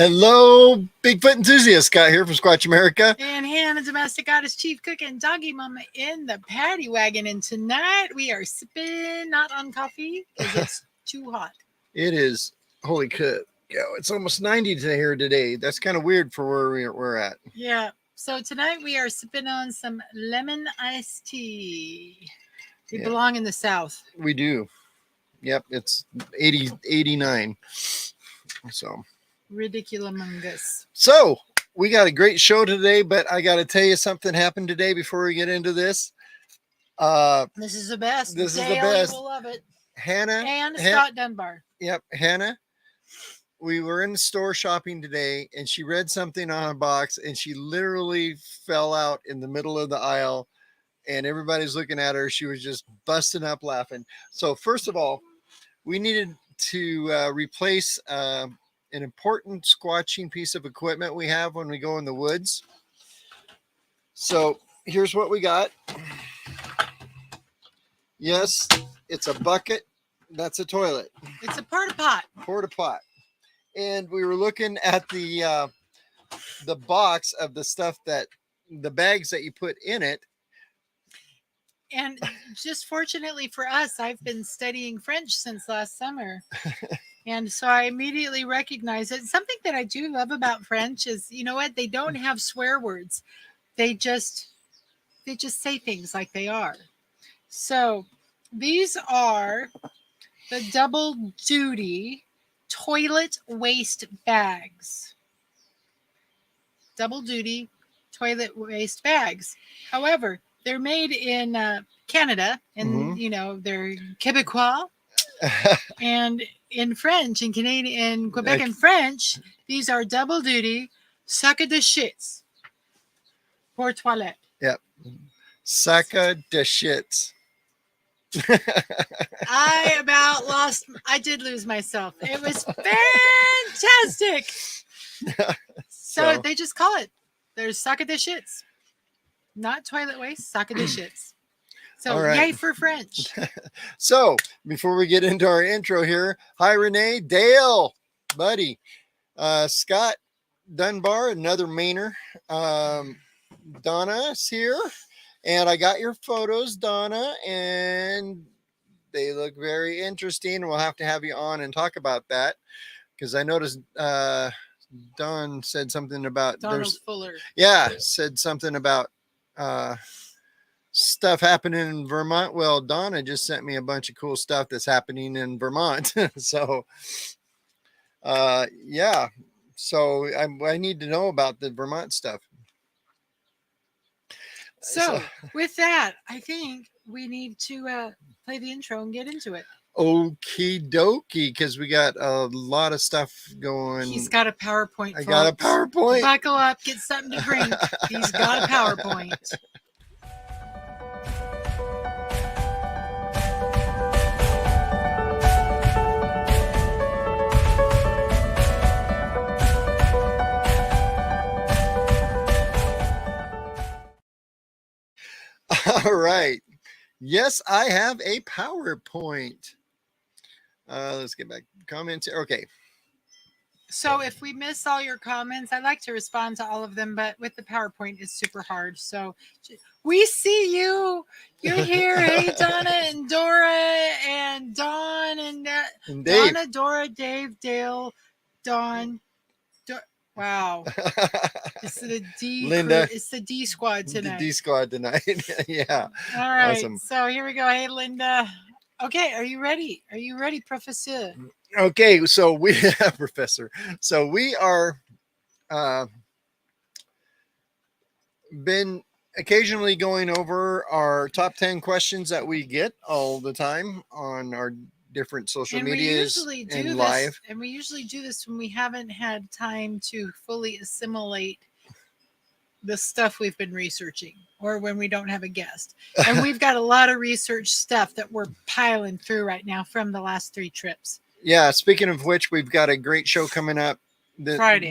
Hello, Bigfoot enthusiast. Scott here from Squatch America. And Hannah, domestic goddess, chief cook, and doggy mama in the paddy wagon. And tonight we are sipping not on coffee because it's too hot. It is, holy cow, it's almost 90 here today. That's kind of weird for where we're at. Yeah. So tonight we are sipping on some lemon iced tea. We belong in the South. We do. Yep. It's 89. So ridiculous. So we got a great show today, but I got to tell you something happened today before we get into this. This is the best. This is the best. Will love it. Hannah and Scott Dunbar. Yep, Hannah. We were in the store shopping today, and she read something on a box, and she literally fell out in the middle of the aisle, and everybody's looking at her. She was just busting up laughing. So first of all, we needed to replace an important squatching piece of equipment we have when we go in the woods. So here's what we got. Yes, it's a bucket. That's a toilet. It's a porta pot. Porta pot. And we were looking at the box of the stuff that the bags that you put in it. And just fortunately for us, I've been studying French since last summer. And so I immediately recognized it. Something that I do love about French is, you know what? They don't have swear words. They just say things like they are. So these are the double duty toilet waste bags. Double duty toilet waste bags. However, they're made in Canada, and you know, they're Quebecois. And in French, in Canadian, in Quebec and French, these are double duty sac de shits pour toilette. Yep. Sac de shits. I did lose myself. It was fantastic. So they just call it. There's sac de shits. Not toilet waste, sac de shits. So right. Yay for French. So before we get into our intro here, hi Renee, Dale, buddy, Scott Dunbar, another Mainer, Donna's here, and I got your photos, Donna, and they look very interesting. We'll have to have you on and talk about that because I noticed Don said something about Donald Fuller. Yeah, said something about stuff happening in Vermont. Well, Donna just sent me a bunch of cool stuff that's happening in Vermont. So yeah, so I need to know about the Vermont stuff. So with that, I think we need to play the intro and get into it. Okie dokie, because we got a lot of stuff going. He's got a PowerPoint. I got a PowerPoint. Buckle up, get something to drink. He's got a PowerPoint. All right. Yes, I have a PowerPoint. Let's get back to comments. Okay. So if we miss all your comments, I like to respond to all of them, but with the PowerPoint, it's super hard. So we see you. You're here. Hey, Donna and Dora and Dawn and Dave. Donna, Dora, Dave, Dale, Dawn. Wow. It's the D. Linda. It's the D squad tonight. The D squad tonight. Yeah. All right. Awesome. So here we go. Hey, Linda. Okay. Are you ready? Are you ready, Professor? Okay. So we have Professor. So we are been occasionally going over our top 10 questions that we get all the time on our different social medias and live. And we usually do this when we haven't had time to fully assimilate the stuff we've been researching or when we don't have a guest. And we've got a lot of research stuff that we're piling through right now from the last 3 trips. Yeah. Speaking of which, we've got a great show coming up.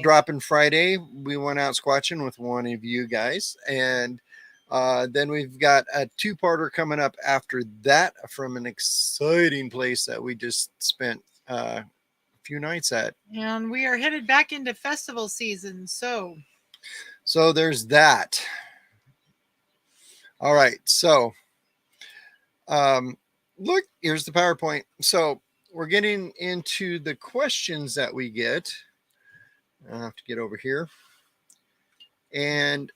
Dropping Friday. We went out squatching with one of you guys, and then we've got a 2-parter coming up after that from an exciting place that we just spent few nights at. And we are headed back into festival season. So there's that. All right. So look, here's the PowerPoint. So we're getting into the questions that we get. I'll have to get over here. And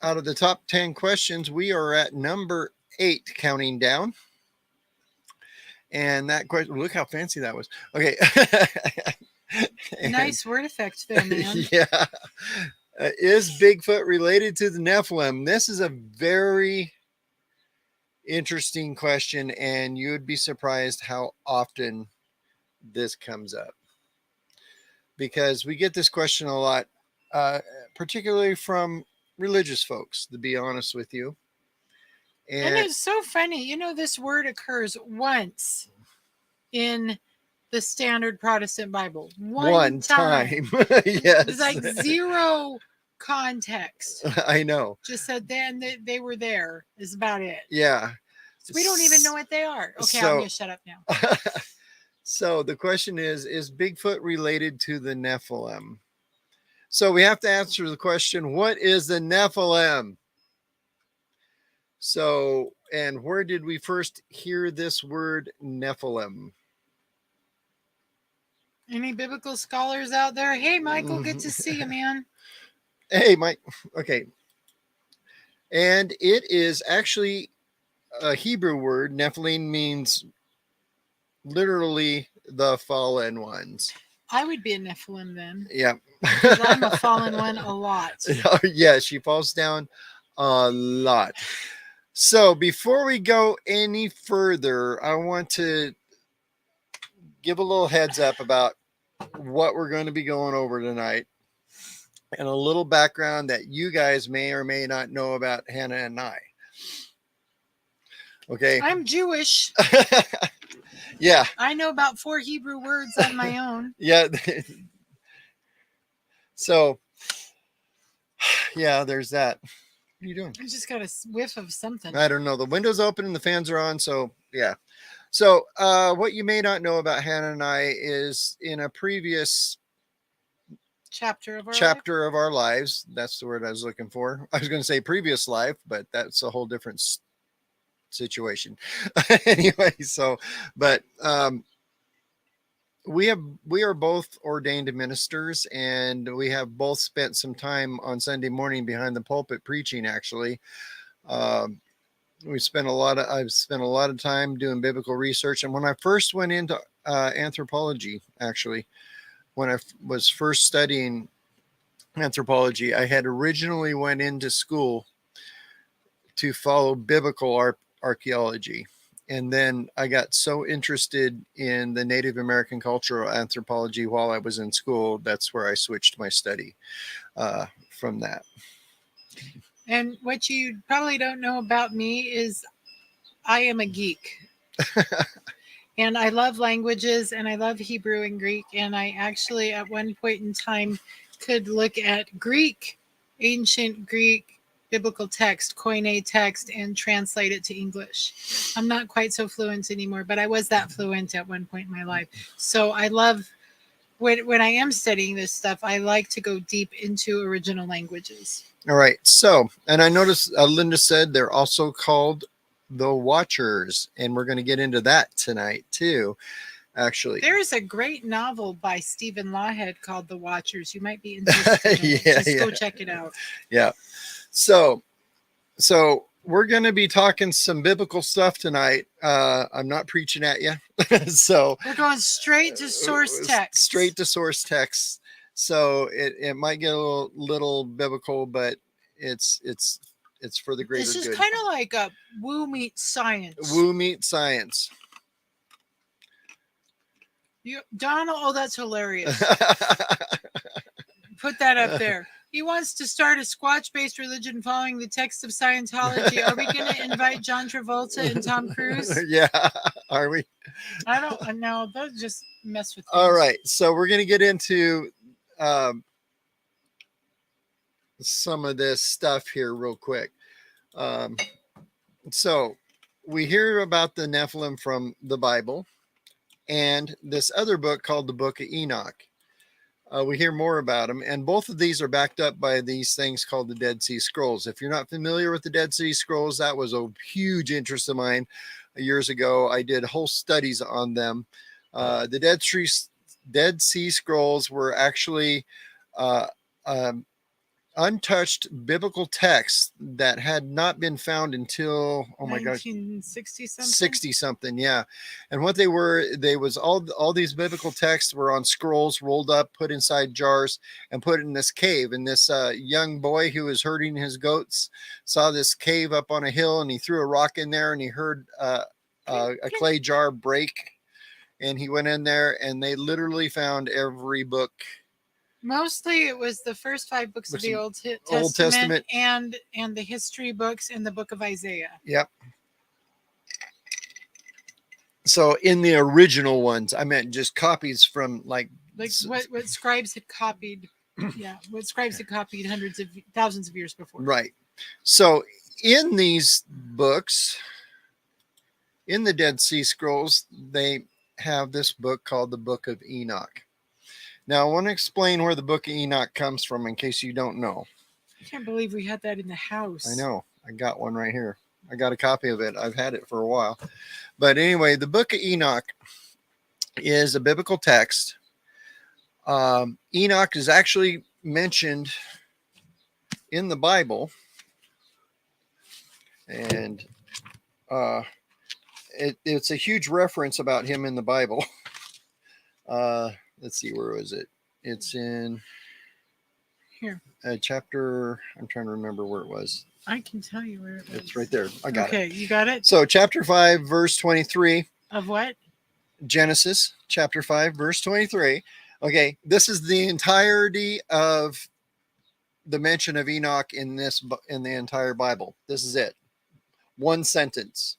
out of the top 10 questions, we are at number 8, counting down. And that question, look how fancy that was. Okay. nice word effect there, man. Yeah. Is Bigfoot related to the Nephilim? This is a very interesting question, and you would be surprised how often this comes up, because we get this question a lot, particularly from religious folks, to be honest with you. And it's so funny. You know, this word occurs once in the standard Protestant Bible. One time. Yes. It's like zero context. I know. Just said then they were there is about it. Yeah. So we don't even know what they are. Okay, So, I'm going to shut up now. So the question is Bigfoot related to the Nephilim? So we have to answer the question, what is the Nephilim? So, and where did we first hear this word Nephilim? Any biblical scholars out there? Hey, Michael, good to see you, man. Hey, Mike. Okay. And it is actually a Hebrew word. Nephilim means literally the fallen ones. I would be a Nephilim then. Yeah. Because I'm a fallen one a lot. Yeah, she falls down a lot. So before we go any further, I want to give a little heads up about what we're going to be going over tonight, and a little background that you guys may or may not know about Hannah and I. Okay. I'm Jewish. Yeah. I know about 4 Hebrew words on my own. Yeah. So, yeah, there's that. What are you doing? I just got a whiff of something. I don't know. The window's open and the fans are on. So, yeah. So, what you may not know about Hannah and I is in a previous chapter of our lives. That's the word I was looking for. I was going to say previous life, but that's a whole different situation. Anyway, so, but we are both ordained ministers, and we have both spent some time on Sunday morning behind the pulpit preaching. Actually, I've spent a lot of time doing biblical research. And when I first went into anthropology, actually, when I was first studying anthropology, I had originally went into school to follow biblical archaeology. And then I got so interested in the Native American cultural anthropology while I was in school. That's where I switched my study from that. And what you probably don't know about me is I am a geek. And I love languages, and I love Hebrew and Greek. And I actually, at one point in time, could look at Greek, ancient Greek, biblical text, Koine text, and translate it to English. I'm not quite so fluent anymore, but I was that fluent at one point in my life. So I love, when I am studying this stuff, I like to go deep into original languages. All right. So, and I noticed Linda said they're also called the Watchers, and we're going to get into that tonight too. Actually, there is a great novel by Stephen Lawhead called The Watchers. You might be interested in it. Just go check it out. Yeah. So we're going to be talking some biblical stuff tonight. I'm not preaching at you. So we're going straight to source text. Straight to source text. So it might get a little biblical, but it's for the greater good. This is kind of like a woo meets science. Woo meets science. Donald, oh, that's hilarious. Put that up there. He wants to start a Squatch-based religion following the text of Scientology. Are we going to invite John Travolta and Tom Cruise? Yeah, are we? I don't know. They'll just mess with things. All right, so we're going to get into some of this stuff here real quick. So we hear about the Nephilim from the Bible, and this other book called the Book of Enoch. We hear more about them, and both of these are backed up by these things called the Dead Sea Scrolls. If you're not familiar with the Dead Sea Scrolls, that was a huge interest of mine years ago. I did whole studies on them. The Dead Sea Scrolls were actually uh, um, untouched biblical texts that had not been found until, oh my gosh, 1960 something. 60 something, yeah. And what they was all these biblical texts were on scrolls rolled up, put inside jars, and put in this cave. And this young boy who was herding his goats saw this cave up on a hill, and he threw a rock in there, and he heard a clay jar break, and he went in there, and they literally found every book. Mostly it was the first 5 books of the Old Testament and the history books and the book of Isaiah. Yep. So in the original ones, I meant just copies from like what scribes had copied. Yeah, what scribes had copied hundreds of thousands of years before. Right. So in these books, in the Dead Sea Scrolls, they have this book called the Book of Enoch. Now, I want to explain where the Book of Enoch comes from in case you don't know. I can't believe we had that in the house. I know. I got one right here. I got a copy of it. I've had it for a while. But anyway, the Book of Enoch is a biblical text. Enoch is actually mentioned in the Bible. And it's a huge reference about him in the Bible. Let's see, where was it? It's in here. Chapter, I'm trying to remember where it was. I can tell you where it was. It's right there. I got it. Okay, you got it? So chapter 5, verse 23. Of what? Genesis, chapter 5, verse 23. Okay, this is the entirety of the mention of Enoch in the entire Bible. This is it. One sentence.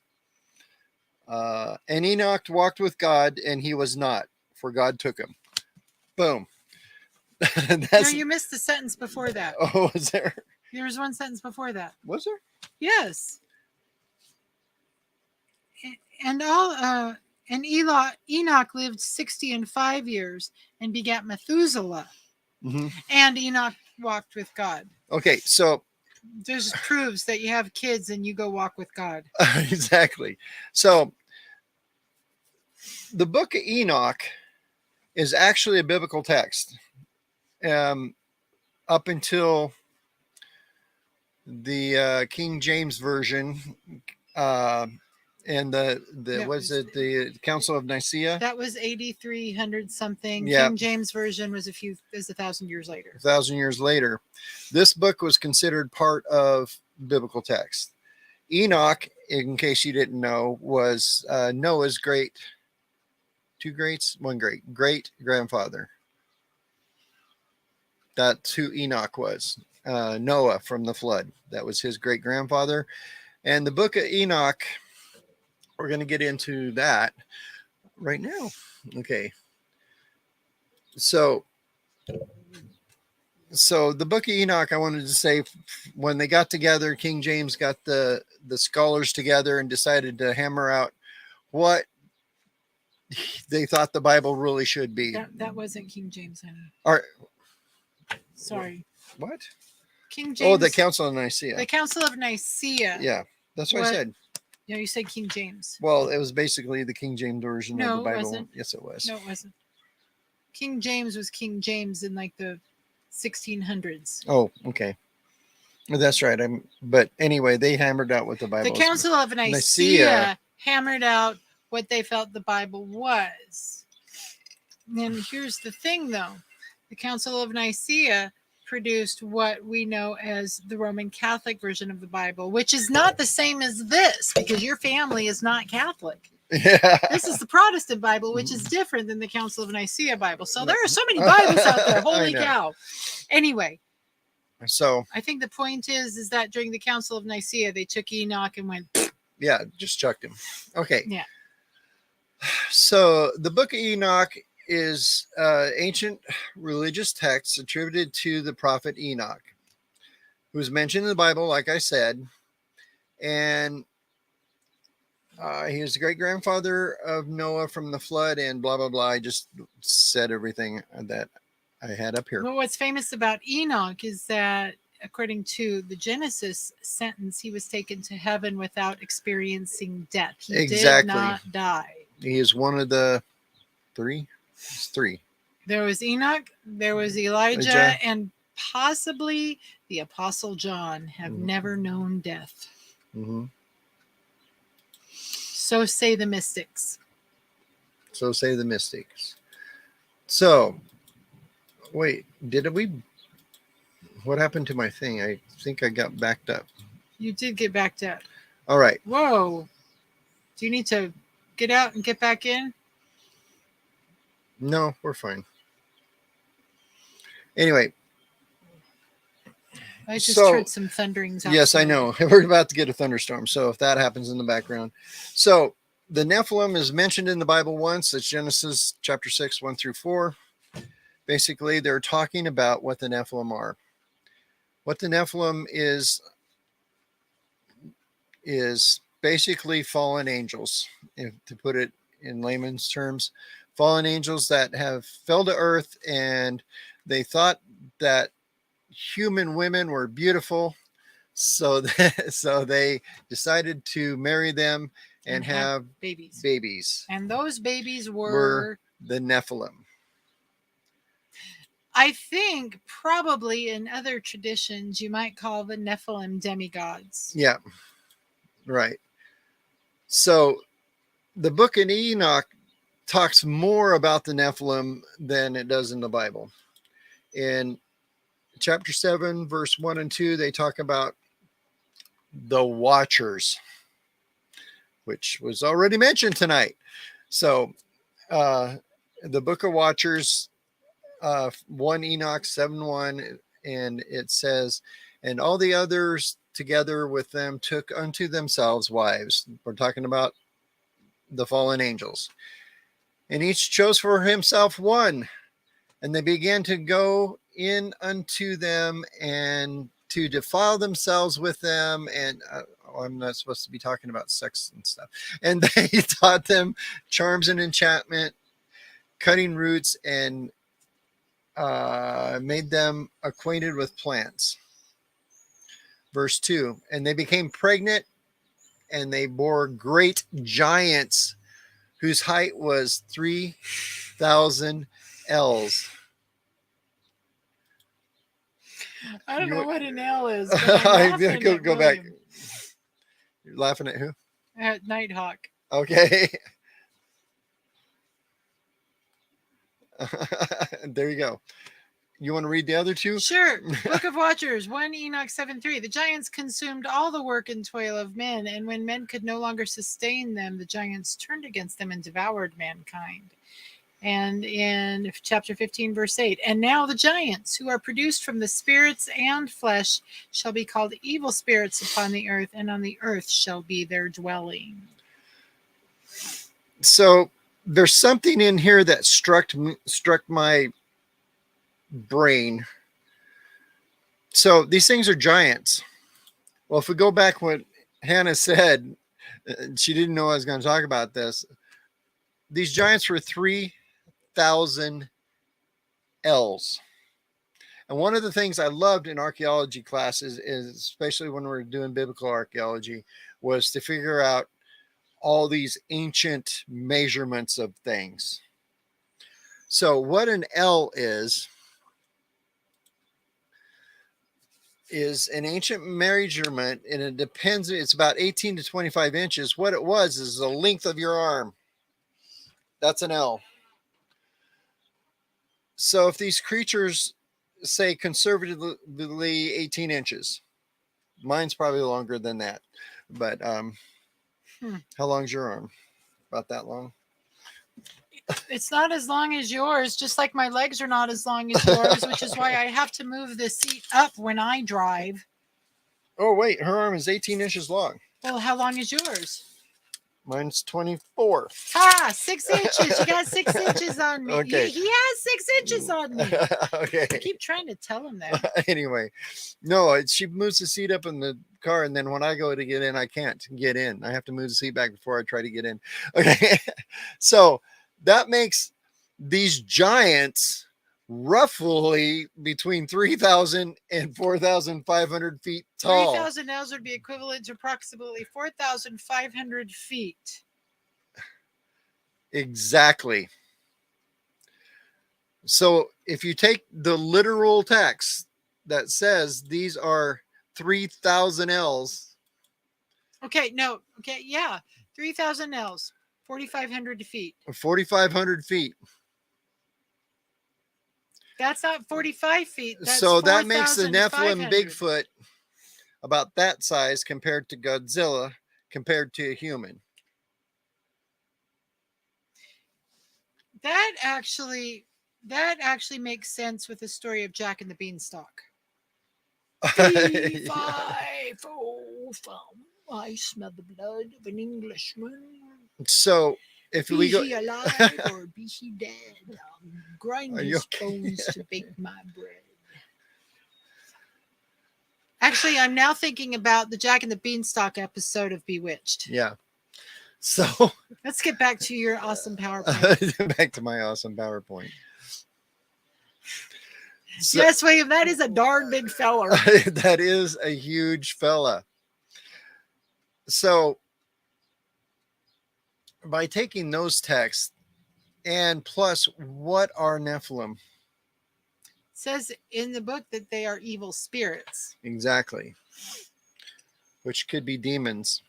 And Enoch walked with God, and he was not, for God took him. Boom. No, you missed the sentence before that. Oh, was there? There was one sentence before that. Was there? Yes. And Enoch lived 60 and 5 years and begat Methuselah. Mm-hmm. And Enoch walked with God. Okay, so this proves that you have kids and you go walk with God. Exactly. So the Book of Enoch is actually a biblical text. Up until the King James version, and the Council of Nicaea. That was 8300 something. Yeah. King James version was 1,000 years later. 1,000 years later, this book was considered part of biblical text. Enoch, in case you didn't know, was Noah's great grandfather. That's who Enoch was. Noah from the flood. That was his great grandfather. And the Book of Enoch, we're going to get into that right now. Okay. So the Book of Enoch, I wanted to say, when they got together, King James got the scholars together and decided to hammer out what they thought the Bible really should be. That wasn't King James, honey. Sorry. What? King James. Oh, the Council of Nicaea. The Council of Nicaea. Yeah, that's what I said. No, you said King James. Well, it was basically the King James version of the Bible. It wasn't. Yes, it was. No, it wasn't. King James was King James in like the 1600s. Oh, okay. That's right. But anyway, they hammered out what the Bible. The Council of Nicaea hammered out what they felt the Bible was. And here's the thing, though. The Council of Nicaea produced what we know as the Roman Catholic version of the Bible, which is not the same as this, because your family is not Catholic. Yeah. This is the Protestant Bible, which is different than the Council of Nicaea Bible. So there are so many Bibles out there. Holy cow. Anyway. So I think the point is that during the Council of Nicaea, they took Enoch and went. Yeah, just chucked him. Okay. Yeah. So the Book of Enoch is ancient religious text attributed to the prophet Enoch, who's mentioned in the Bible, like I said. And He was the great grandfather of Noah from the flood, and blah blah blah. I just said everything that I had up here. But what's famous about Enoch is that, according to the Genesis sentence, he was taken to heaven without experiencing death. He Exactly. did not die. He is one of the three. It's three. There was Enoch, there was Elijah, and possibly the Apostle John have never known death. Mm-hmm. So say the mystics. So say the mystics. So, wait, what happened to my thing? I think I got backed up. You did get backed up. All right. Whoa. Do you need to get out and get back in? No, we're fine. Anyway. I just heard some thunderings outside. Yes, I know. We're about to get a thunderstorm. So if that happens in the background. So the Nephilim is mentioned in the Bible once. It's Genesis chapter 6, 1-4. Basically, they're talking about what the Nephilim are. What the Nephilim is basically fallen angels, to put it in layman's terms. Fallen angels that have fell to earth, and they thought that human women were beautiful, so they decided to marry them and have babies. And those babies were the Nephilim. I think probably in other traditions you might call the Nephilim demigods. Yeah, right. So the book of Enoch talks more about the Nephilim than it does in the Bible. In chapter 7, verse 1 and 2, they talk about the Watchers, which was already mentioned tonight. So the book of Watchers, 1 Enoch 7:1, and it says, and all the others together with them took unto themselves wives. We're talking about the fallen angels. And each chose for himself one, and they began to go in unto them and to defile themselves with them. And I'm not supposed to be talking about sex and stuff. And they taught them charms and enchantment, cutting roots, and made them acquainted with plants. Verse 2, and they became pregnant, and they bore great giants whose height was 3,000 ells. I don't know what an L is. Go back. You're laughing at who? At Nighthawk. Okay. There you go. You want to read the other two? Sure. Book of Watchers, 1 Enoch 7:3. The giants consumed all the work and toil of men, and when men could no longer sustain them, the giants turned against them and devoured mankind. And in chapter 15, verse 8, and now the giants who are produced from the spirits and flesh shall be called evil spirits upon the earth, and on the earth shall be their dwelling. So there's something in here that struck my brain. So these things are giants. Well, if we go back what Hannah said, she didn't know I was going to talk about this. These giants were 3,000 ells. And one of the things I loved in archaeology classes, is especially when we're doing biblical archaeology, was to figure out all these ancient measurements of things. So what an ell is an ancient measurement, and it depends. It's about 18 to 25 inches. What it was is the length of your arm. That's an ell. So if these creatures say conservatively 18 inches, mine's probably longer than that. But how long's your arm? About that long? It's not as long as yours, just like my legs are not as long as yours, which is why I have to move the seat up when I drive. Oh, wait, her arm is 18 inches long. Well, how long is yours? Mine's 24. Ah, 6 inches. You got 6 inches on me. Okay. He has 6 inches on me. Okay. I keep trying to tell him that. Anyway, no, she moves the seat up in the car, and then when I go to get in, I can't get in. I have to move the seat back before I try to get in. Okay. So that makes these giants roughly between 3,000 and 4,500 feet tall. 3,000 L's would be equivalent to approximately 4,500 feet. Exactly. So if you take the literal text that says these are 3,000 L's. Okay, no. Okay, yeah. 3,000 L's, 4,500 feet. 4,500 feet. That's not 45 feet. That's So that makes the 4,500. Nephilim Bigfoot about that size compared to Godzilla, compared to a human. That actually makes sense with the story of Jack and the Beanstalk. Fee, fi, fo, fum. I smell the blood of an Englishman. So if Be we go, he alive or be he dead? Grind Are his you okay? bones to bake my bread. Actually, I'm now thinking about the Jack and the Beanstalk episode of Bewitched. yeah. So Let's get back to your awesome PowerPoint. back to my awesome PowerPoint. So, Yes, William, that is a darn big feller. that is a huge fella. So by taking those texts and plus what are Nephilim? It says in the book that they are evil spirits. Exactly. Which could be demons.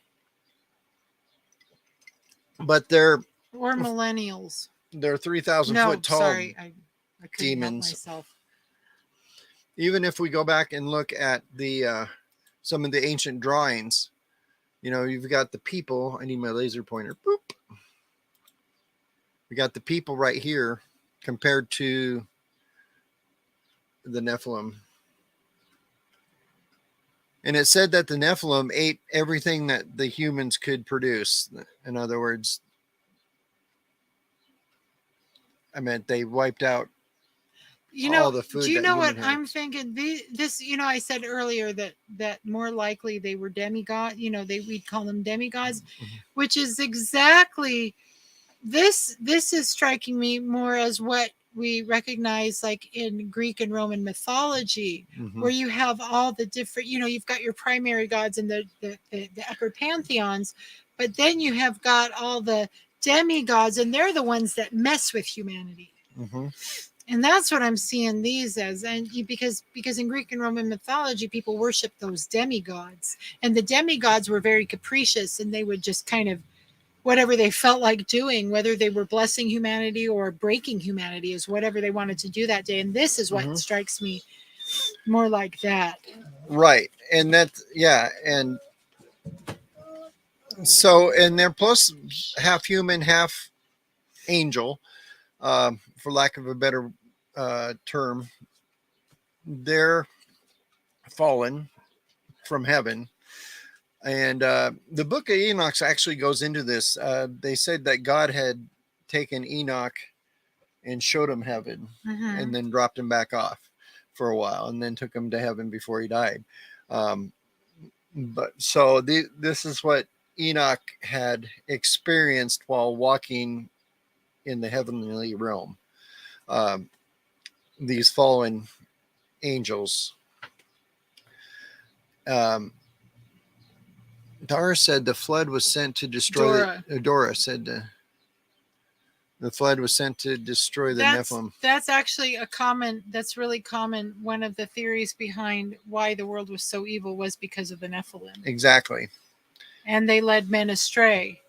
But they're millennials. They're 3,000 No, foot tall. sorry, I couldn't demons. help myself. Even if we go back and look at the some of the ancient drawings, you know, you've got the people. I need my laser pointer. Boop. We got the people right here compared to the Nephilim. And it said that the Nephilim ate everything that the humans could produce. In other words, I meant they wiped out all the food. Do you that know what human I'm had. thinking? This, I said earlier that more likely they were demigods. We'd call them demigods, which is exactly this. This is striking me more as what we recognize like in Greek and Roman mythology, where you have all the different. You've got your primary gods and the upper pantheons, but then you have got all the demigods, and they're the ones that mess with humanity. And that's what I'm seeing these as, and because in Greek and Roman mythology, people worship those demigods, and the demigods were very capricious, and they would just kind of whatever they felt like doing, whether they were blessing humanity or breaking humanity, is whatever they wanted to do that day. And this is what strikes me more like that. Right, and that's and so and they're plus half human, half angel, for lack of a better term. They're fallen from heaven, and the book of Enoch actually goes into this. They said that God had taken Enoch and showed him heaven, and then dropped him back off for a while, and then took him to heaven before he died. But so this is what Enoch had experienced while walking in the heavenly realm. These fallen angels. Dara said the flood was sent to destroy Dora said the flood was sent to destroy the Nephilim. That's actually that's really common. One of the theories behind why the world was so evil was because of the Nephilim. Exactly. And they led men astray.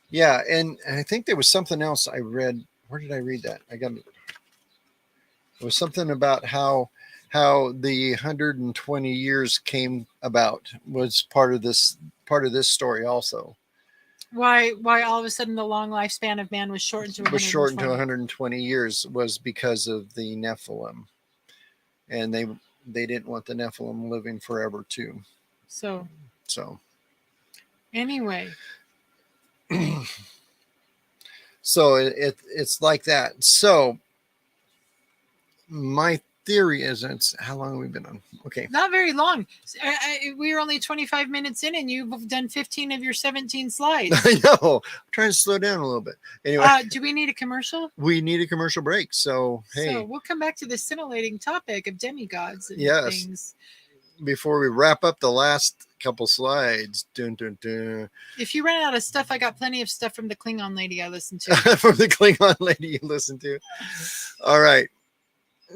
Yeah, and I think there was something else I read. Where did I read that? It was something about how the 120 years came about was part of this story also. Why all of a sudden the long lifespan of man was shortened to 120 years was because of the Nephilim, and they didn't want the Nephilim living forever too. So So anyway, So it's like that. So my theory is, how long have we been on? Okay. Not very long. We're only 25 minutes in, and you've done 15 of your 17 slides. I know. I'm trying to slow down a little bit. Anyway, do we need a commercial? We need a commercial break. So, hey. So we'll come back to the scintillating topic of demigods and things. Before we wrap up the last couple slides. Dun, dun, dun. If you run out of stuff, I got plenty of stuff from the Klingon lady I listened to. From the Klingon lady you listened to. All right.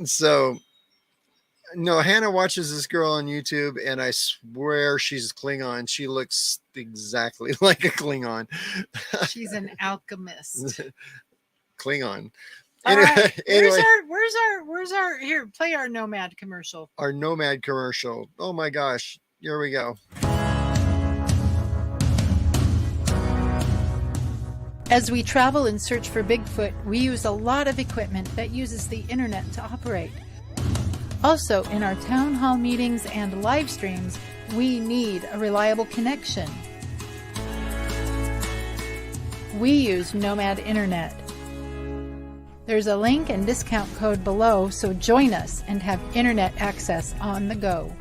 So, no, Hannah watches this girl on YouTube, and I swear she's Klingon. She looks exactly like a Klingon. She's an alchemist. Klingon. All right. Where's our here? Play our Nomad commercial. Our Nomad commercial. Oh my gosh. Here we go. As we travel and search for Bigfoot, we use a lot of equipment that uses the internet to operate. Also, in our town hall meetings and live streams, we need a reliable connection. We use Nomad Internet. There's a link and discount code below, so join us and have internet access on the go.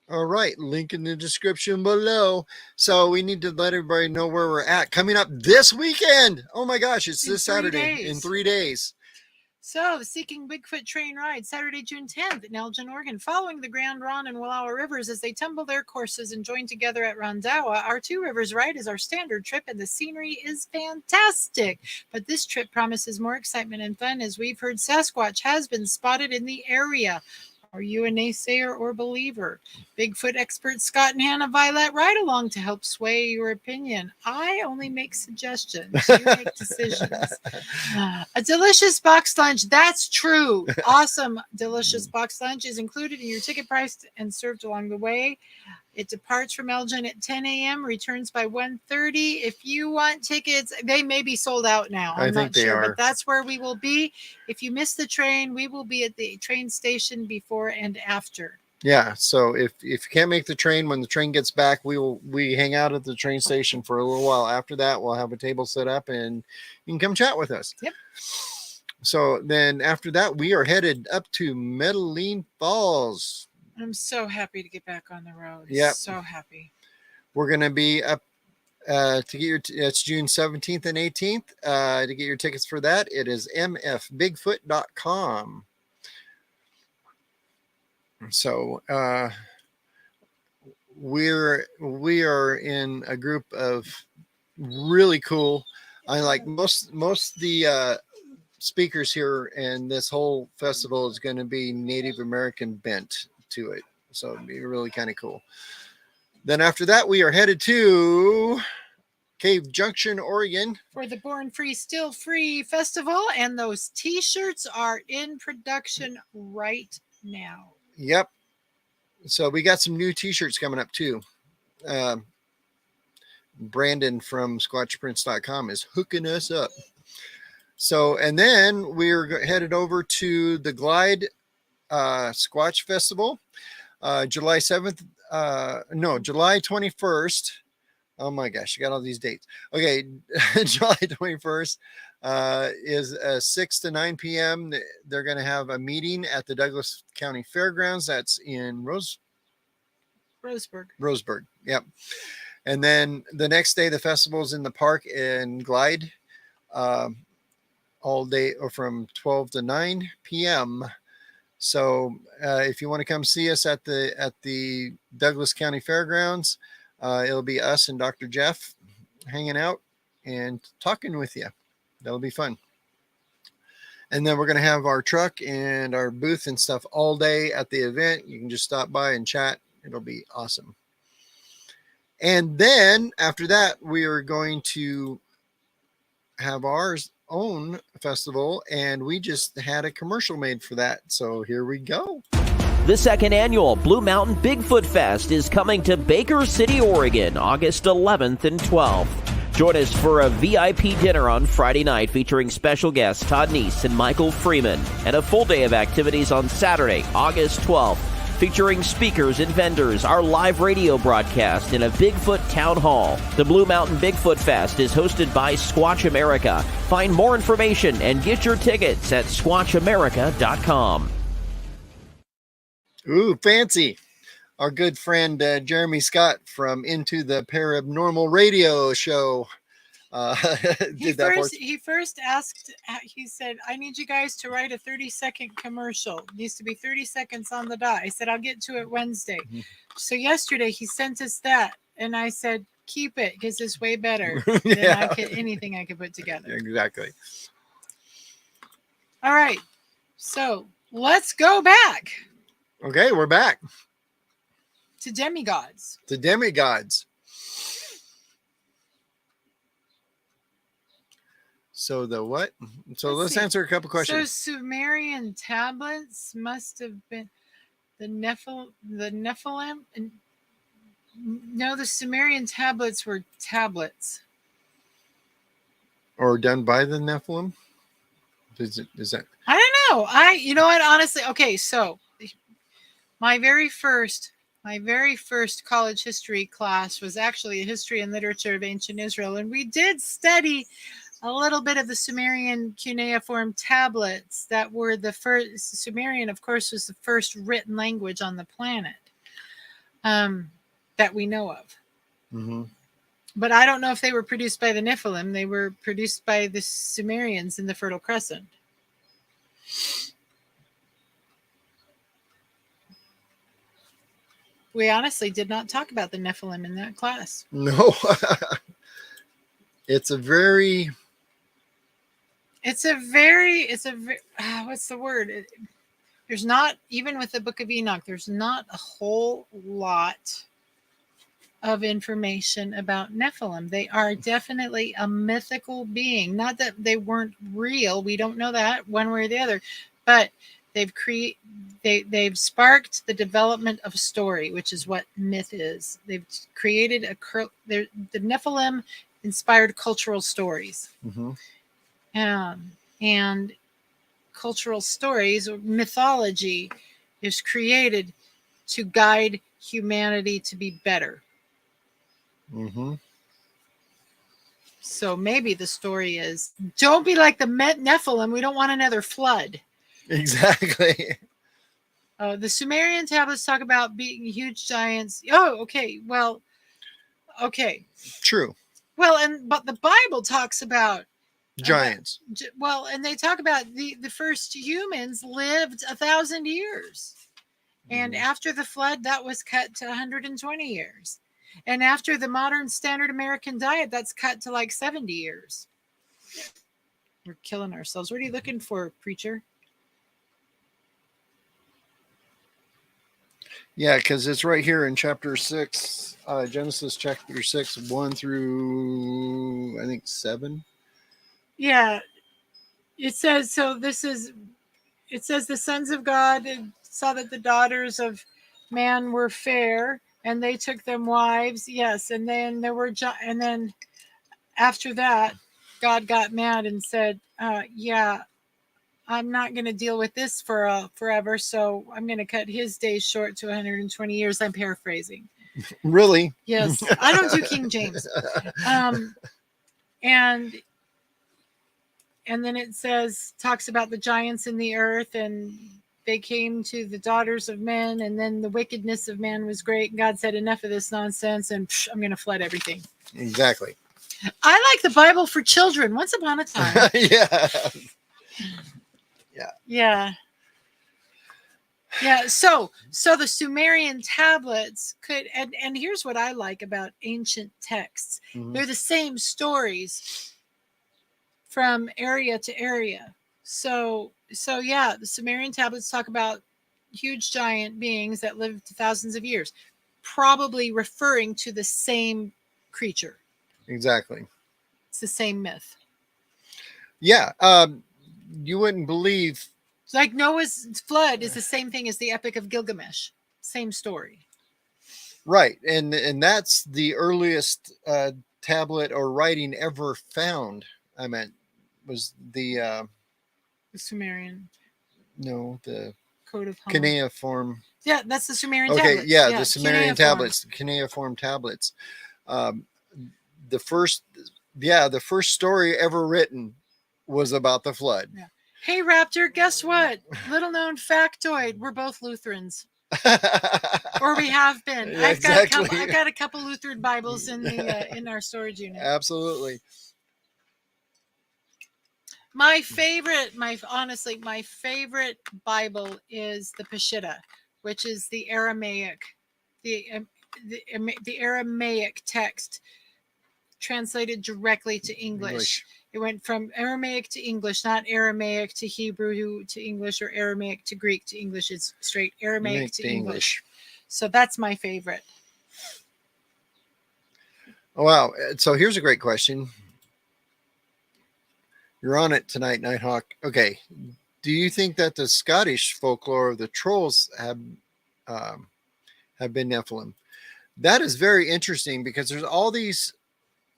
All right, link in the description below. So we need to let everybody know where we're at. Coming up this weekend. Oh my gosh, it's this Saturday in 3 days. So, the Seeking Bigfoot train ride, Saturday, June 10th in Elgin, Oregon, following the Grand Ronde and Wallowa rivers as they tumble their courses and join together at Rondawa. Our Two Rivers ride is our standard trip, and the scenery is fantastic. But this trip promises more excitement and fun, as we've heard Sasquatch has been spotted in the area. Are you a naysayer or believer? Bigfoot experts Scott and Hannah Violet ride along to help sway your opinion. I only make suggestions. You make decisions. A delicious box lunch. That's true. Awesome. Delicious box lunch is included in your ticket price and served along the way. It departs from Elgin at 10 a.m., returns by 1:30. If you want tickets, they may be sold out now. I'm not sure, but that's where we will be. If you miss the train, we will be at the train station before and after. Yeah, so if you can't make the train, when the train gets back, we hang out at the train station for a little while. After that, we'll have a table set up, and you can come chat with us. Yep. So then after that, we are headed up to Medellin Falls. I'm so happy to get back on the road. Yeah. So happy. We're going to be up to get your, it's June 17th and 18th. To get your tickets for that, it is mfbigfoot.com. So we are in a group of really cool, I like most the speakers here, and this whole festival is going to be Native American bent to it, so it'd be really kind of cool. Then after that, we are headed to Cave Junction, Oregon, for the Born Free Still Free Festival, and those t-shirts are in production right now. Yep. So we got some new t-shirts coming up too. Brandon from SquatchPrints.com is hooking us up. So, and then we're headed over to the Glide Squatch Festival, July 7th. July 21st. Oh my gosh, you got all these dates. Okay, July 21st is 6 to 9 p.m. They're going to have a meeting at the Douglas County Fairgrounds. That's in Roseburg. Yep. And then the next day, the festival is in the park in Glide, all day, or from 12 to 9 p.m. So if you want to come see us at the Douglas County Fairgrounds, it'll be us and Dr. Jeff hanging out and talking with you. That'll be fun. And then we're going to have our truck and our booth and stuff all day at the event. You can just stop by and chat. It'll be awesome. And then after that, we are going to have our own festival, and we just had a commercial made for that. So here we go. The second annual Blue Mountain Bigfoot Fest is coming to Baker City, Oregon, August 11th and 12th. Join us for a VIP dinner on Friday night featuring special guests Todd Neese and Michael Freeman, and a full day of activities on Saturday, August 12th. featuring speakers and vendors, our live radio broadcast, and a Bigfoot town hall. The Blue Mountain Bigfoot Fest is hosted by Squatch America. Find more information and get your tickets at SquatchAmerica.com. Ooh, fancy. Our good friend Jeremy Scott from Into the Paranormal Radio Show did that for us. He first asked, he said, I need you guys to write a 30-second commercial. It needs to be 30 seconds on the dot. I said, I'll get to it Wednesday. Mhm. So yesterday he sent us that. And I said, keep it because it's way better Yeah. than anything I could put together. Exactly. All right. So let's go back Okay, we're back to demigods. to demigods. So the what? So Let's let's see. answer a couple questions. So Sumerian tablets must have been the Nephilim. And no, the Sumerian tablets were tablets. Or done by the Nephilim? Is that I don't know. You know what? Honestly, okay. So my very first college history class was actually a history and literature of ancient Israel, and we did study a little bit of the Sumerian cuneiform tablets that were the first. Sumerian, of course, was the first written language on the planet that we know of. Mm-hmm. But I don't know if they were produced by the Nephilim. They were produced by the Sumerians in the Fertile Crescent. We honestly did not talk about the Nephilim in that class. No. It's a very What's the word? There's not, even with the Book of Enoch, there's not a whole lot of information about Nephilim. They are definitely a mythical being. Not that they weren't real. We don't know that one way or the other, but they've sparked the development of a story, which is what myth is. They've created the Nephilim inspired cultural stories. mm-hmm. And cultural stories or mythology is created to guide humanity to be better. Mm-hmm. So maybe the story is, don't be like the Nephilim. We don't want another flood. Exactly. The Sumerian tablets talk about being huge giants. Oh, okay. Well, okay. True. Well, but the Bible talks about Giants. and they talk about the first humans lived 1,000 years. And after the flood, that was cut to 120 years. And after the modern standard American diet, that's cut to like 70 years. We're killing ourselves. What are you looking for, preacher? Yeah, because it's right here in chapter 6, Genesis chapter 6, 1 through, I think, 7. Yeah. It says, the sons of God saw that the daughters of man were fair, and they took them wives. Yes. And then and then after that, God got mad and said, yeah, I'm not going to deal with this for forever. So I'm going to cut his days short to 120 years. I'm paraphrasing. Really? Yes. I don't do King James. And then it talks about the giants in the earth, and they came to the daughters of men, and then the wickedness of man was great. And God said, enough of this nonsense, and I'm going to flood everything. Exactly. I like the Bible for children. Once upon a time. Yeah. Yeah. Yeah. So the Sumerian tablets could, and here's what I like about ancient texts. Mhm. They're the same stories from area to area. So yeah, the Sumerian tablets talk about huge giant beings that lived thousands of years, probably referring to the same creature. Exactly. It's the same myth. Yeah. You wouldn't believe. It's like Noah's flood is the same thing as the Epic of Gilgamesh. Same story. Right. And that's the earliest tablet or writing ever found. I meant was the Sumerian the code of Hammurabi. cuneiform Yeah, that's the Sumerian Okay, tablets. yeah, the Sumerian cuneiform. tablets, the cuneiform tablets. The first story ever written was about the flood. Yeah. Hey, Raptor, guess what? Little known factoid: we're both Lutherans, or we have been. Yeah, I've got exactly. a couple Lutheran Bibles in the in our storage unit. Absolutely. My favorite Bible is the Peshitta, which is the Aramaic, the Aramaic text translated directly to English. It went from Aramaic to English, not Aramaic to Hebrew to English or Aramaic to Greek to English. It's straight Aramaic to English. So that's my favorite. Oh, wow. So here's a great question. You're on it tonight, Nighthawk. Okay. Do you think that the Scottish folklore of the trolls have been Nephilim? That is very interesting because there's all these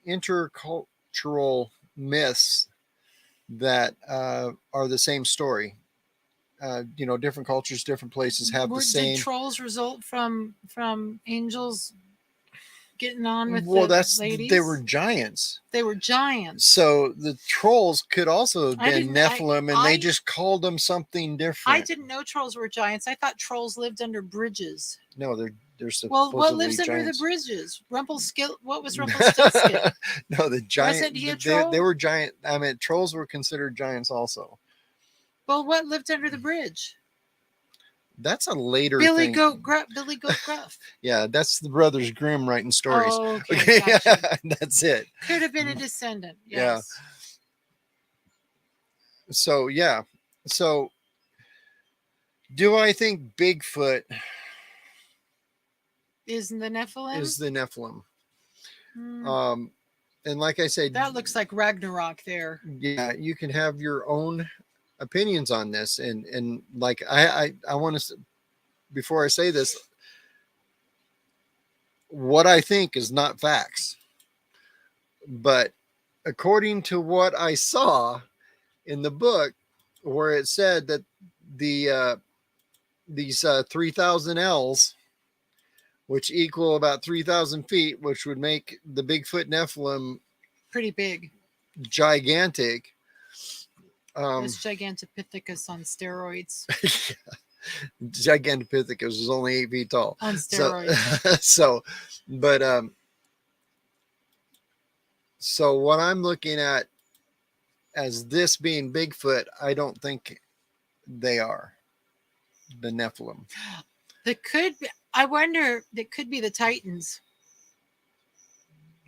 intercultural myths that are the same story. Different cultures, different places have the same. Did trolls result from angels getting on with ladies? They were giants. They were giants. So the trolls could also have been Nephilim, and they just called them something different. I didn't know trolls were giants. I thought trolls lived under bridges. No, they're well, what lives giants. Under the bridges? What was Rumpelstiltskin? No, the giant. Wasn't he a troll? They were giant. I mean, trolls were considered giants also. Well, what lived under the bridge? That's a later Billy thing. Goat Gruff. Yeah, that's the Brothers Grimm writing stories. Oh, okay. Gotcha. That's it. Could have been a descendant. Yes. Yeah. So, yeah. So, do I think Bigfoot is the Nephilim? Is the Nephilim. And like I said, that looks like Ragnarok there. Yeah, you can have your own opinions on this, and like I want to, before I say this, what I think is not facts, but according to what I saw in the book, where it said that these 3,000 L's, which equal about 3,000 feet, which would make the Bigfoot Nephilim pretty big, gigantic. It's Gigantopithecus on steroids. Gigantopithecus is only 8 feet tall on steroids. So what I'm looking at as this being Bigfoot, I don't think they are the Nephilim. I wonder, that could be the Titans.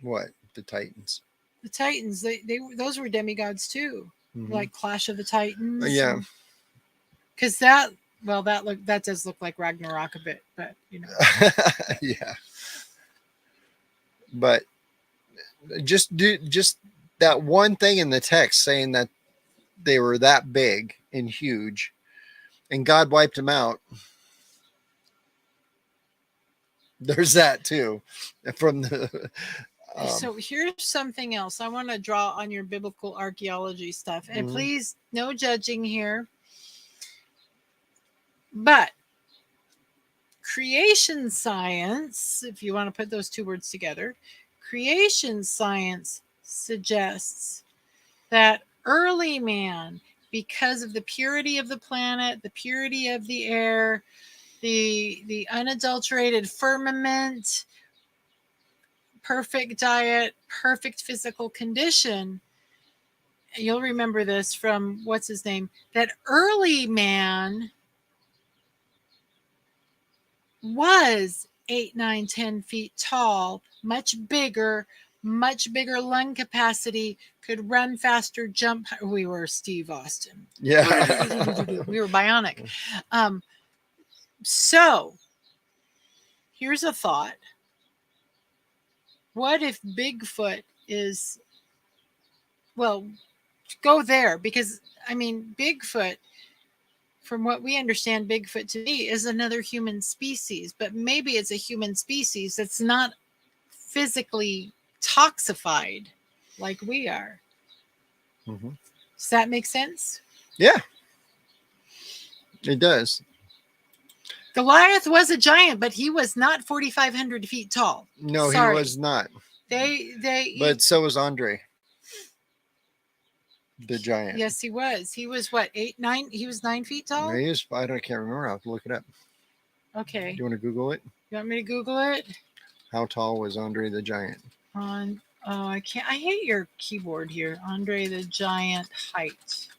What? The Titans? The Titans, those were demigods too. Mm-hmm. Like Clash of the Titans. Yeah. Because that does look like Ragnarok a bit, but Yeah. But just that one thing in the text saying that they were that big and huge and God wiped them out. There's that too from the so here's something else. I want to draw on your biblical archaeology stuff. And please, no judging here. But creation science, if you want to put those two words together, creation science suggests that early man, because of the purity of the planet, the purity of the air, the unadulterated firmament, perfect diet, perfect physical condition. You'll remember this from what's his name, that early man was 8, 9, 10 feet tall, much bigger lung capacity, could run faster, jump. We were Steve Austin. Yeah. We were bionic. So here's a thought. What if Bigfoot is, well, go there, because I mean, Bigfoot, from what we understand Bigfoot to be, is another human species, but maybe it's a human species that's not physically toxified like we are. Mm-hmm. Does that make sense? Yeah, it does. Goliath was a giant, but he was not 4,500 feet tall. No, Sorry. he was not. They. But so was Andre, the giant. Yes, he was. He was what, 8, 9? He was 9 feet tall. He is. I can't remember. I'll have to look it up. Okay. Do you want to Google it? You want me to Google it? How tall was Andre the Giant? Oh, I can't. I hate your keyboard here. Andre the Giant height.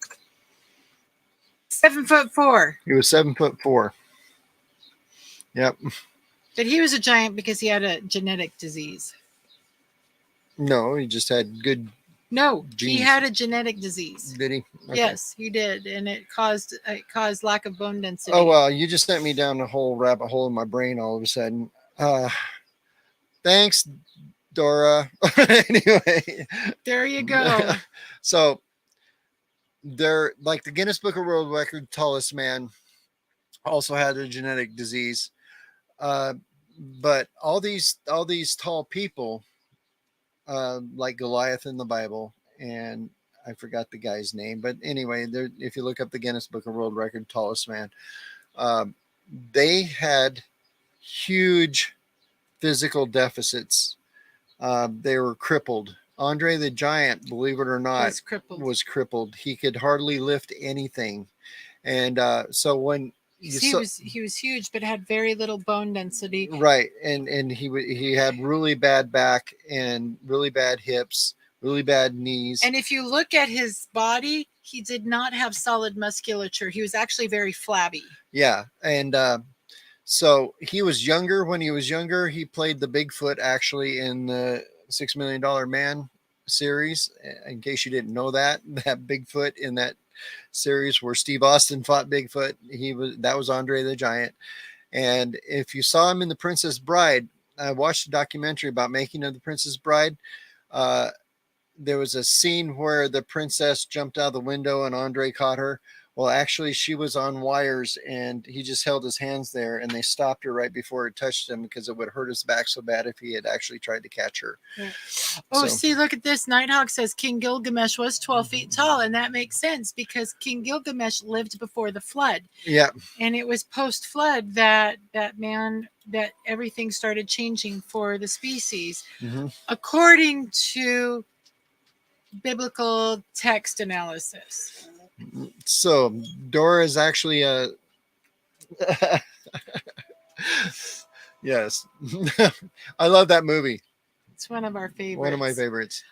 7'4". He was 7'4". Yep. But he was a giant because he had a genetic disease. No, he just had good. No, genes. he had a genetic disease. Did he? Okay. Yes, he did, and it caused lack of bone density. Oh well, you just sent me down a whole rabbit hole in my brain all of a sudden. Thanks, Dora. Anyway, There you go. So they're like the Guinness Book of World Record tallest man also had a genetic disease. But all these tall people, like Goliath in the Bible, and I forgot the guy's name, but anyway, if you look up the Guinness Book of World Record tallest man, they had huge physical deficits. They were crippled. Andre the Giant, believe it or not, was crippled. He could hardly lift anything. And so when he was huge, but had very little bone density. Right. And he had really bad back and really bad hips, really bad knees. And if you look at his body, he did not have solid musculature. He was actually very flabby. Yeah. And so he was younger. When he was younger, he played the Bigfoot actually in the $6 Million Man series. In case you didn't know that Bigfoot in that series where Steve Austin fought Bigfoot, that was Andre the Giant. And if you saw him in The Princess Bride, I watched a documentary about making of The Princess Bride. There was a scene where the princess jumped out of the window and Andre caught her. Well, actually, she was on wires and he just held his hands there and they stopped her right before it touched him because it would hurt his back so bad if he had actually tried to catch her. Yeah. Oh, see, look at this. Nighthawk says King Gilgamesh was 12 feet tall, and that makes sense because King Gilgamesh lived before the flood. Yeah. And it was post-flood that everything started changing for the species. Mm-hmm. According to biblical text analysis. So Dora is actually a yes. I love that movie. It's one of our favorites. One of my favorites.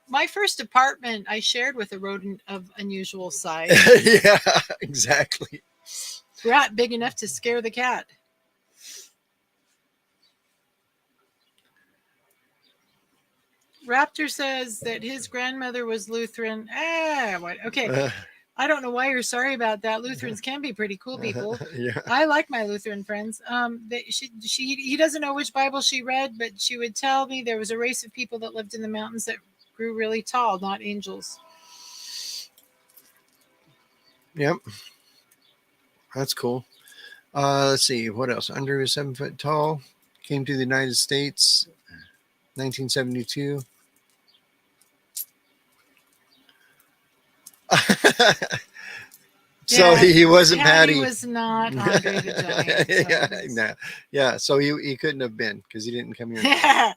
My first apartment I shared with a rodent of unusual size. Yeah, exactly. Rat big enough to scare the cat. Raptor says that his grandmother was Lutheran. What? Okay. I don't know why you're sorry about that. Lutherans can be pretty cool people. Yeah. I like my Lutheran friends. He doesn't know which Bible she read, but she would tell me there was a race of people that lived in the mountains that grew really tall, not angels. Yep. That's cool. Let's see. What else? Andre was 7 foot tall. Came to the United States 1972. So he wasn't Patty. He was not Andre the Giant. Yeah. So he couldn't have been because he didn't come here.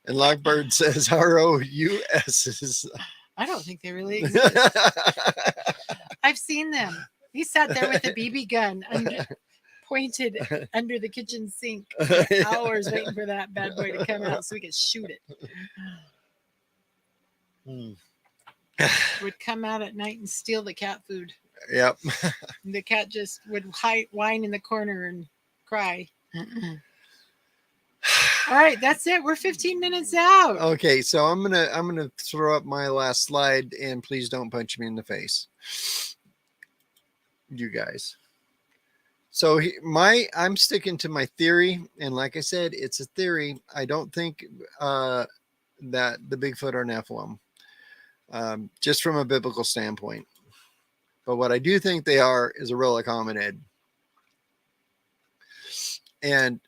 And Lockbird says ROUSs. I don't think they really exist. I've seen them. He sat there with a BB gun pointed under the kitchen sink for hours waiting for that bad boy to come out so we could shoot it. Would come out at night and steal the cat food. Yep. The cat just would whine in the corner and cry. All right, that's it. We're 15 minutes out. Okay, so I'm gonna throw up my last slide, and please don't punch me in the face, you guys. So I'm sticking to my theory, and like I said, it's a theory. I don't think that the Bigfoot are Nephilim. Just from a biblical standpoint. But what I do think they are is a relic hominid. And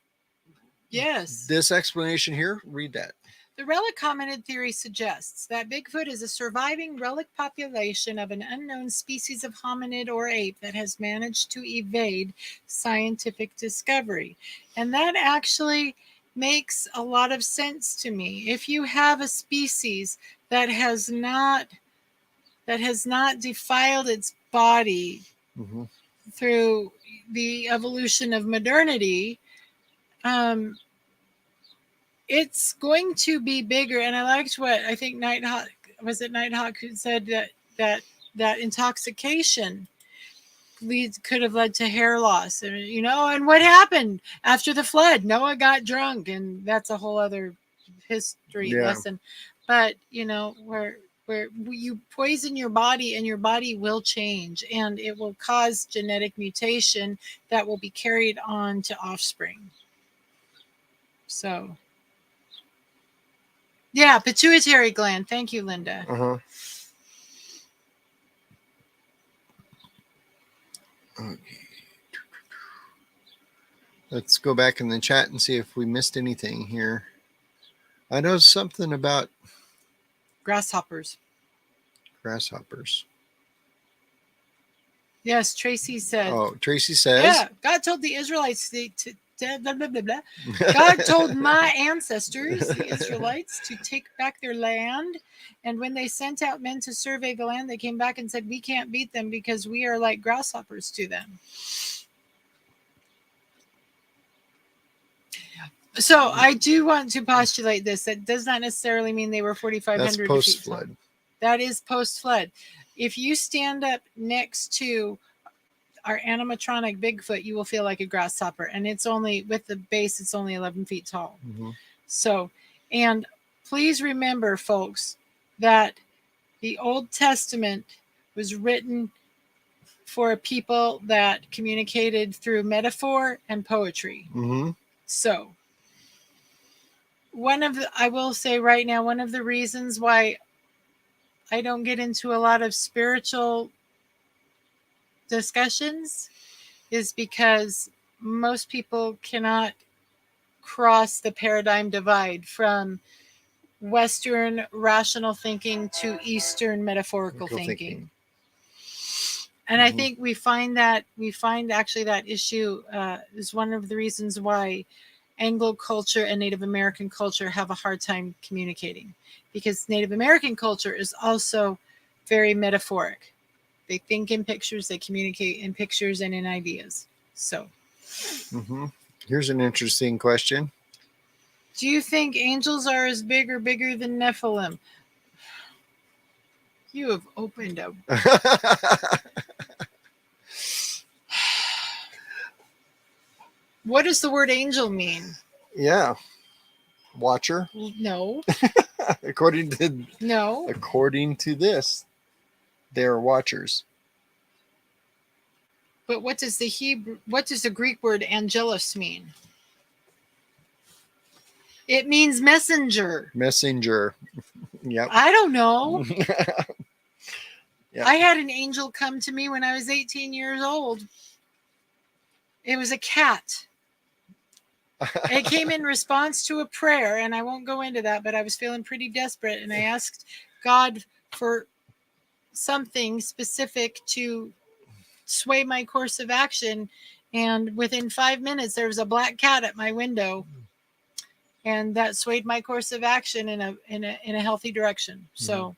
yes, this explanation here, read that. The relic hominid theory suggests that Bigfoot is a surviving relic population of an unknown species of hominid or ape that has managed to evade scientific discovery. And that actually makes a lot of sense to me. If you have a species that has not defiled its body through the evolution of modernity, it's going to be bigger. And I liked what I think Nighthawk who said that intoxication could have led to hair loss. And, and what happened after the flood? Noah got drunk, and that's a whole other history lesson. But where you poison your body, and your body will change, and it will cause genetic mutation that will be carried on to offspring. So yeah, pituitary gland. Thank you, Linda. Okay. Let's go back in the chat and see if we missed anything here. I know something about grasshoppers. Yes, Tracy said. Oh, Tracy says. Yeah, God told the Israelites to blah, blah, blah, blah. God told my ancestors, the Israelites, to take back their land. And when they sent out men to survey the land, they came back and said, we can't beat them because we are like grasshoppers to them. So I do want to postulate this. That does not necessarily mean they were 4,500 feet. That's post-flood. That is post-flood. If you stand up next to our animatronic Bigfoot, you will feel like a grasshopper, and it's only with the base, it's only 11 feet tall. So, and please remember, folks, that the Old Testament was written for a people that communicated through metaphor and poetry. So I will say right now, one of the reasons why I don't get into a lot of spiritual discussions is because most people cannot cross the paradigm divide from Western rational thinking to Eastern metaphorical thinking. And I think we find actually that issue is one of the reasons why Anglo culture and Native American culture have a hard time communicating, because Native American culture is also very metaphoric. They think in pictures, they communicate in pictures and in ideas. So here's an interesting question. Do you think angels are as big or bigger than Nephilim? You have opened a What does the word angel mean? Yeah. Watcher? No. According to this, they're watchers. But what does the Greek word angelos mean? It means messenger. Messenger. Yep. I don't know. Yep. I had an angel come to me when I was 18 years old. It was a cat. It came in response to a prayer, and I won't go into that, but I was feeling pretty desperate, and I asked God for something specific to sway my course of action, and within 5 minutes there was a black cat at my window, and that swayed my course of action in a healthy direction. So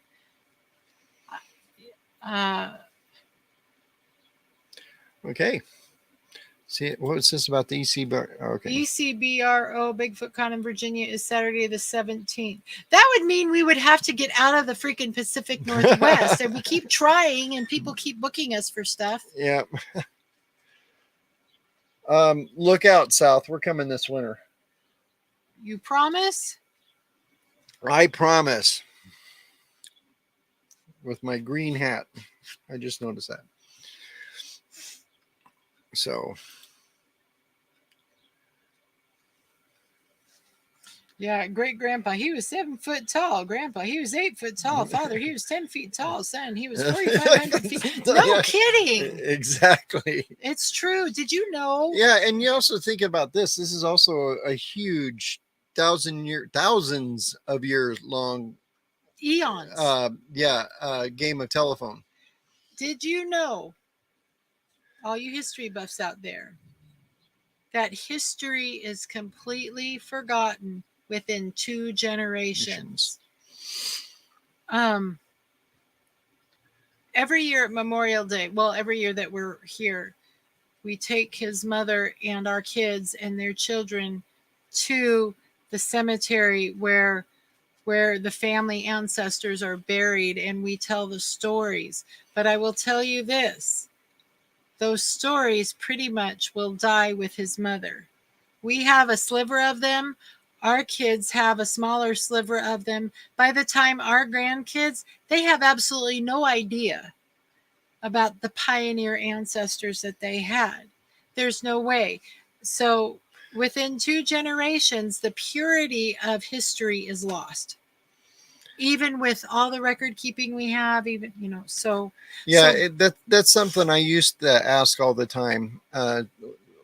okay. See, what was this about the ECBR? Okay. ECBRO Bigfoot Con in Virginia is Saturday the 17th. That would mean we would have to get out of the freaking Pacific Northwest, and we keep trying, and people keep booking us for stuff. Yeah. Look out, South. We're coming this winter. You promise? I promise. With my green hat. I just noticed that. So. Yeah, great grandpa, he was 7 foot tall. Grandpa, he was 8 foot tall. Father, he was 10 feet tall. Son, he was 4,500 feet. No kidding. Exactly. It's true. Did you know? Yeah, and you also think about this. This is also a huge thousands of years long Eons. game of telephone. Did you know, all you history buffs out there, that history is completely forgotten within 2 generations? Every year at Memorial Day, well, every year that we're here, we take his mother and our kids and their children to the cemetery where the family ancestors are buried, and we tell the stories. But I will tell you this, those stories pretty much will die with his mother. We have a sliver of them. Our kids have a smaller sliver of them. By the time our grandkids, they have absolutely no idea about the pioneer ancestors that they had. There's no way. So within 2 generations, the purity of history is lost. Even with all the record keeping we have, even, so. Yeah, that's something I used to ask all the time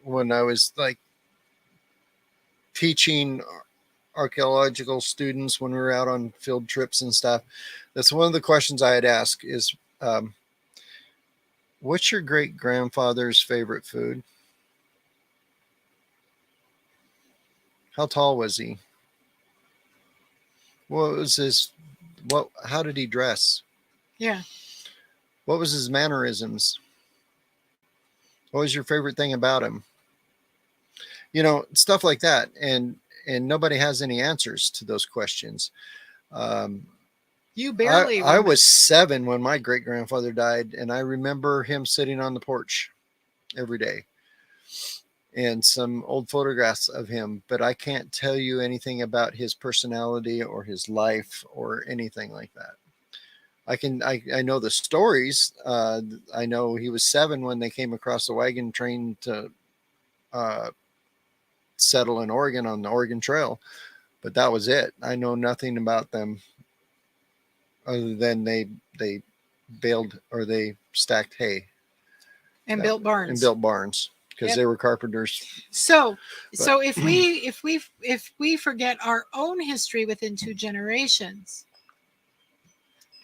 when I was like teaching archaeological students when we were out on field trips and stuff. That's one of the questions I had asked is, what's your great grandfather's favorite food? How tall was he? How did he dress? Yeah. What was his mannerisms? What was your favorite thing about him? Stuff like that. And nobody has any answers to those questions. You barely. I was 7 when my great grandfather died, and I remember him sitting on the porch every day and some old photographs of him, but I can't tell you anything about his personality or his life or anything like that. I know the stories. I know he was 7 when they came across the wagon train to settle in Oregon on the Oregon Trail, but that was it. I know nothing about them other than they baled, or they stacked hay and built barns. Because they were carpenters. So if we forget our own history within 2 generations,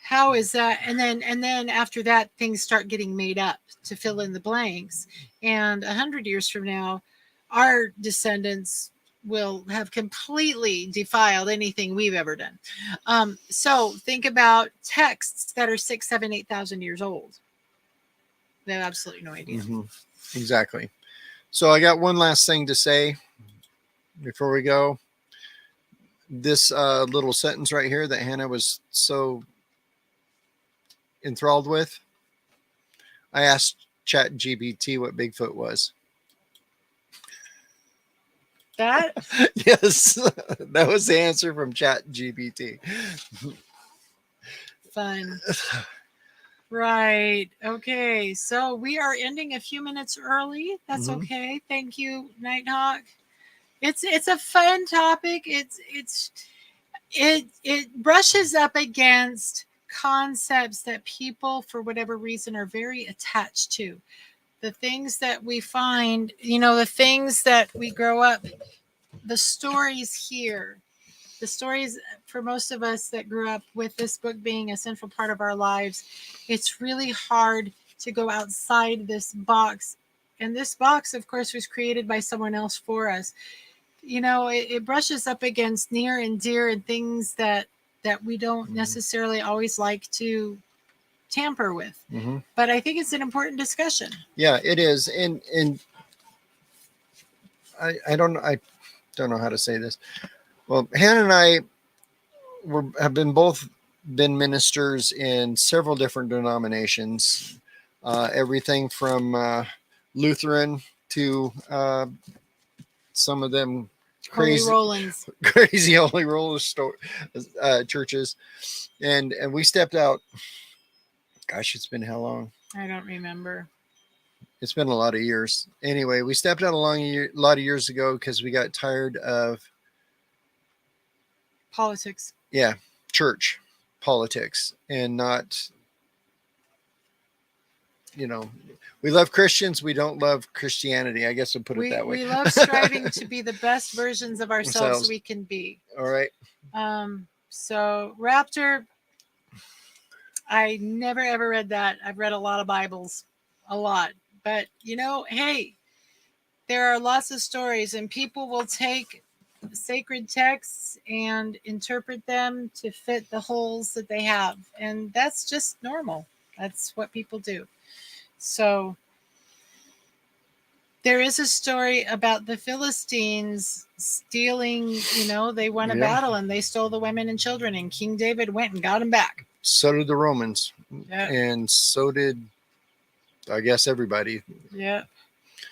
how is that? And then after that, things start getting made up to fill in the blanks. And 100 years from now, our descendants will have completely defiled anything we've ever done. So think about texts that are 6, 7, 8,000 years old. They have absolutely no idea. Mm-hmm. Exactly. So I got one last thing to say before we go. This little sentence right here that Hannah was so enthralled with. I asked ChatGPT what Bigfoot was. That? Yes, that was the answer from ChatGPT. Fun. Right. Okay. So we are ending a few minutes early. That's okay. Thank you, Nighthawk. It's a fun topic. It brushes up against concepts that people, for whatever reason, are very attached to. The things that we find, the things that we grow up, the stories here, the stories for most of us that grew up with this book being a central part of our lives, it's really hard to go outside this box. And this box, of course, was created by someone else for us. It brushes up against near and dear and things that we don't necessarily always like to tamper with. But I think it's an important discussion. Yeah, it is. And I don't know how to say this. Well, Hannah and I have both been ministers in several different denominations, everything from Lutheran to some of them crazy Holy Rollers churches, and we stepped out. Gosh, it's been how long? I don't remember. It's been a lot of years. Anyway, we stepped out a lot of years ago because we got tired of politics. Yeah, church politics, and not you know, we love Christians. We don't love Christianity. I guess we'll put it that way. We love striving to be the best versions of ourselves Ourselves. we can be. All right. So Raptor, I never ever read that. I've read a lot of Bibles, a lot. But, you know, hey, there are lots of stories, and people will take sacred texts and interpret them to fit the holes that they have. And that's just normal. That's what people do. So there is a story about the Philistines stealing, you know, they won a battle and they stole the women and children, and King David went and got them back. So did the Romans. Yeah. And so did, I guess, everybody. Yeah.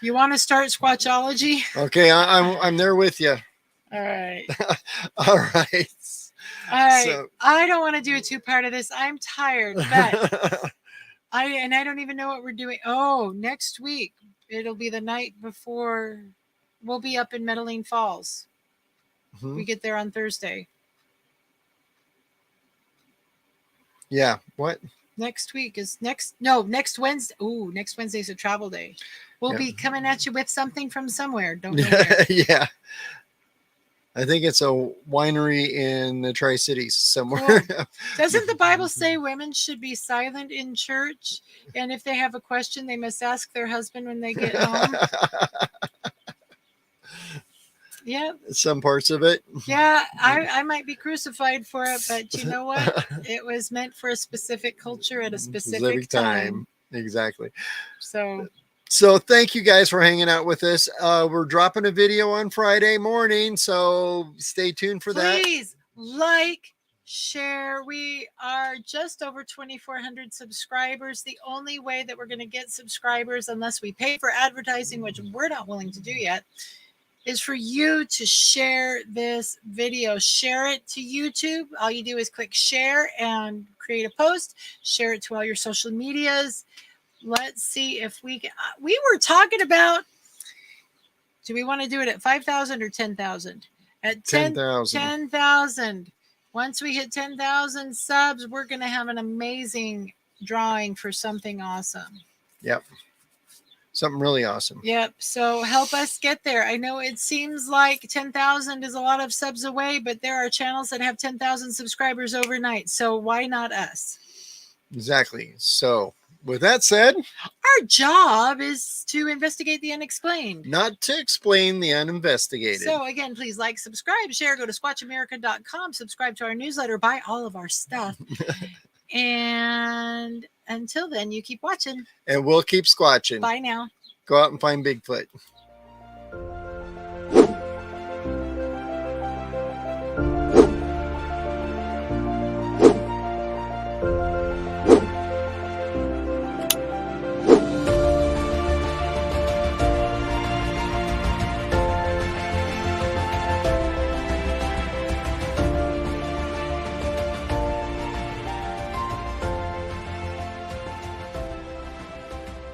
You want to start Squatchology? Okay, I'm there with you. All right. All right. All right. So- I don't want to do a two-part of this. I'm tired, but I don't even know what we're doing. Oh, next week. It'll be the night before we'll be up in Medellin Falls. Mhm. We get there on Thursday. Yeah. What? Next week is next Wednesday. Ooh, next Wednesday's a travel day. We'll Yeah. be coming at you with something from somewhere. Don't know where. Yeah. I think it's a winery in the Tri-Cities somewhere. Cool. Doesn't the Bible say women should be silent in church? And if they have a question, they must ask their husband when they get home? Yeah. Some parts of it. Yeah, I might be crucified for it, but you know what? It was meant for a specific culture at a specific time. Exactly. So thank you guys for hanging out with us. We're dropping a video on Friday morning, so stay tuned for that. please like, share. We are just over 2,400 subscribers. The only way that we're going to get subscribers, unless we pay for advertising, which we're not willing to do yet, is for you to share this video. Share it to YouTube. All you do is click share and create a post. Share it to all your social medias. Let's see if we can. We were talking about, do we want to do it at 5,000 or 10,000? At 10,000. 10,000. Once we hit 10,000 subs, we're going to have an amazing drawing for something awesome. Yep. Something really awesome. Yep. So help us get there. I know it seems like 10,000 is a lot of subs away, but there are channels that have 10,000 subscribers overnight. So why not us? Exactly. So with that said, Our job is to investigate the unexplained. not to explain the uninvestigated. So again, please like, subscribe, share, go to SquatchAmerica.com, subscribe to our newsletter, buy all of our stuff. And until then, you keep watching. And we'll keep squatching. Bye now. Go out and find Bigfoot.